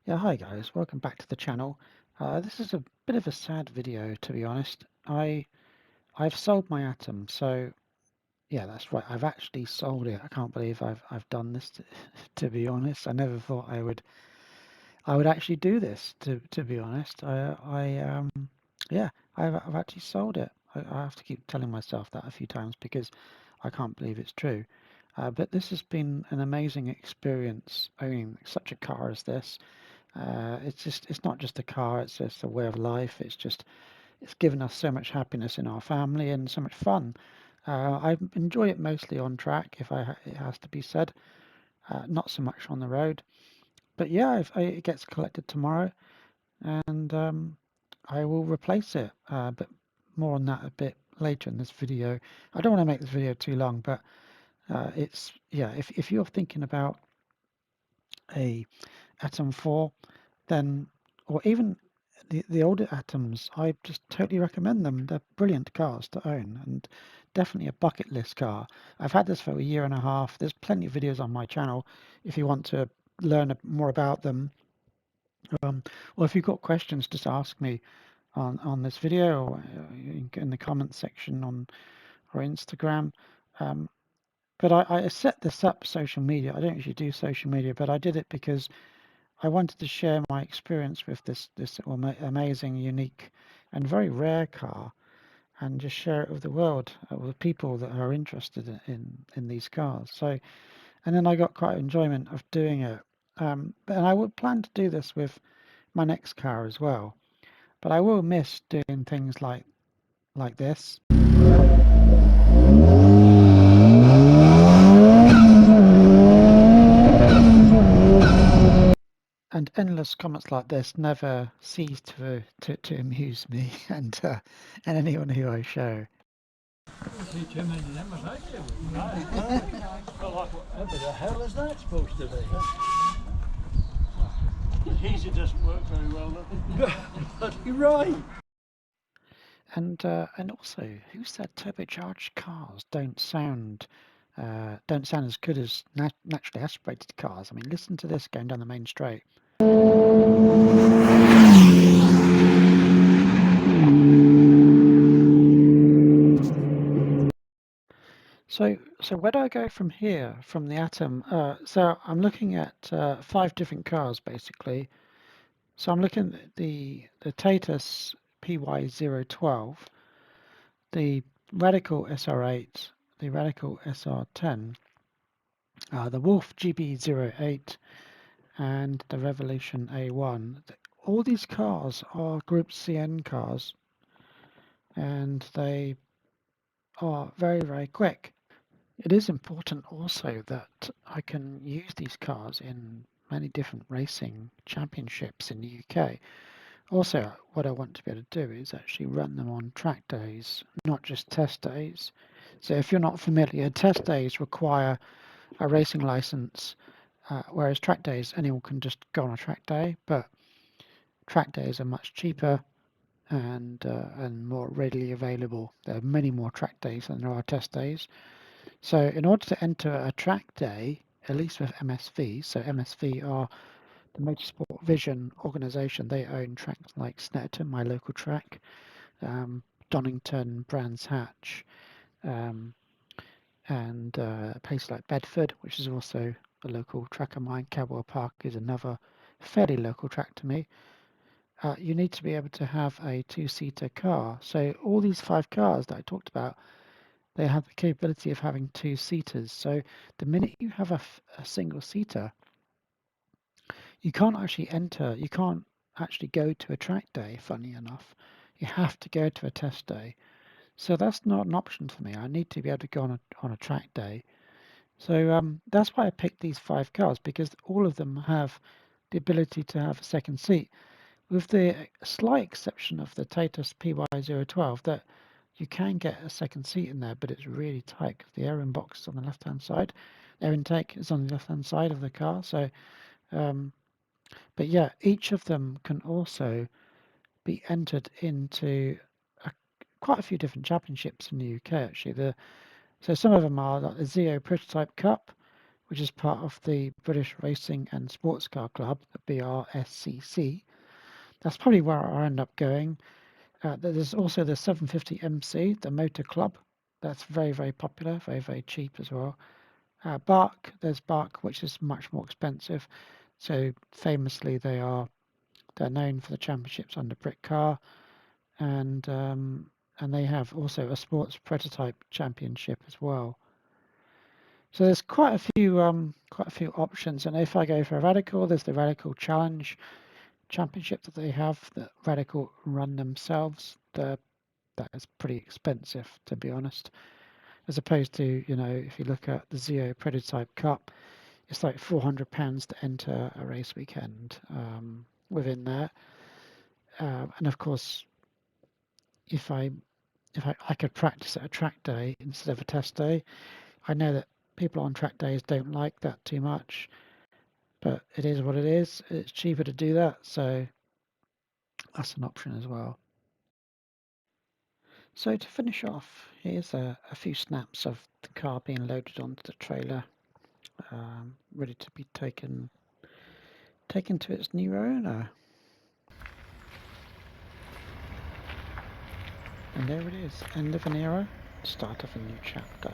Yeah, hi guys, welcome back to the channel. This is a bit of a sad video, to be honest. I've sold my Atom, so yeah, that's right. I've actually sold it. I can't believe I've done this. To be honest, I never thought I would actually do this. To be honest, yeah, I've actually sold it. I have to keep telling myself that a few times because I can't believe it's true. But this has been an amazing experience owning such a car as this. It's not just a car, it's just a way of life. It's given us so much happiness in our family and so much fun. I enjoy it mostly on track, it has to be said, not so much on the road. But yeah, if it gets collected tomorrow, and I will replace it. But more on that a bit later in this video. I don't want to make this video too long, but it's yeah. If you're thinking about a Atom 4, then or even the older Atoms, I just totally recommend them. They're brilliant cars to own and definitely a bucket list car. I've had this for a year and a half. There's plenty of videos on my channel if you want to learn more about them. Um, or if you've got questions, just ask me on this video or in the comments section on or Instagram. Um, but I set this up social media. I don't usually do social media, but I did it because I wanted to share my experience with this amazing, unique, and very rare car, and just share it with the world, with people that are interested in these cars. So, and then I got quite enjoyment of doing it. And I would plan to do this with my next car as well. But I will miss doing things like this. And endless comments like this never cease to amuse me and anyone who I show. See too many of them, I think. Well, like, whatever the hell is that supposed to be? The heater doesn't work very well, does it? You're right. And also, who said turbocharged cars don't sound as good as naturally aspirated cars? I mean, listen to this going down the main straight. So where do I go from here, from the Atom? So I'm looking at 5 different cars basically. So I'm looking at the Tatus PY012, the Radical SR8, the Radical SR10, the Wolf GB08, and the Revolution A1. All these cars are Group CN cars, and they are very, very quick. It is important also that I can use these cars in many different racing championships in the UK. Also, what I want to be able to do is actually run them on track days, not just test days. So if you're not familiar, test days require a racing license, whereas track days, anyone can just go on a track day, but track days are much cheaper and more readily available. There are many more track days than there are test days. So in order to enter a track day, at least with MSV, so MSV are the Motorsport Vision organisation. They own tracks like Snetterton, my local track, Donington, Brands Hatch, um, and places like Bedford, which is also a local track of mine. Cadwell Park is another fairly local track to me. You need to be able to have a two-seater car. So all these 5 cars that I talked about, they have the capability of having 2 seaters. So the minute you have a single seater, you can't actually go to a track day, funny enough. You have to go to a test day. So that's not an option for me. I need to be able to go on a track day. So that's why I picked these 5 cars, because all of them have the ability to have a second seat, with the slight exception of the Tatus PY012 that you can get a second seat in there, but it's really tight because the air in box is on the left-hand side. Air intake is on the left-hand side of the car. So, but yeah, each of them can also be entered into quite a few different championships in the UK. Actually, so some of them are like the Zio Prototype Cup, which is part of the British Racing and Sports Car Club, the BRSCC. That's probably where I'll end up going. There's also the 750MC, the Motor Club. That's very, very popular, very, very cheap as well. There's BARC, which is much more expensive. So famously, they're known for the championships under Britcar, and they have also a sports prototype championship as well. So there's quite a few options. And if I go for a Radical, there's the Radical Challenge championship that they have that Radical run themselves. That is pretty expensive, to be honest. As opposed to, if you look at the Zio Prototype Cup, it's like £400 to enter a race weekend within that. And of course, if I could practice at a track day instead of a test day, I know that people on track days don't like that too much, but it is what it is. It's cheaper to do that, so that's an option as well. So to finish off, here's a few snaps of the car being loaded onto the trailer, ready to be taken to its new owner. And there it is, end of an era, start of a new chapter.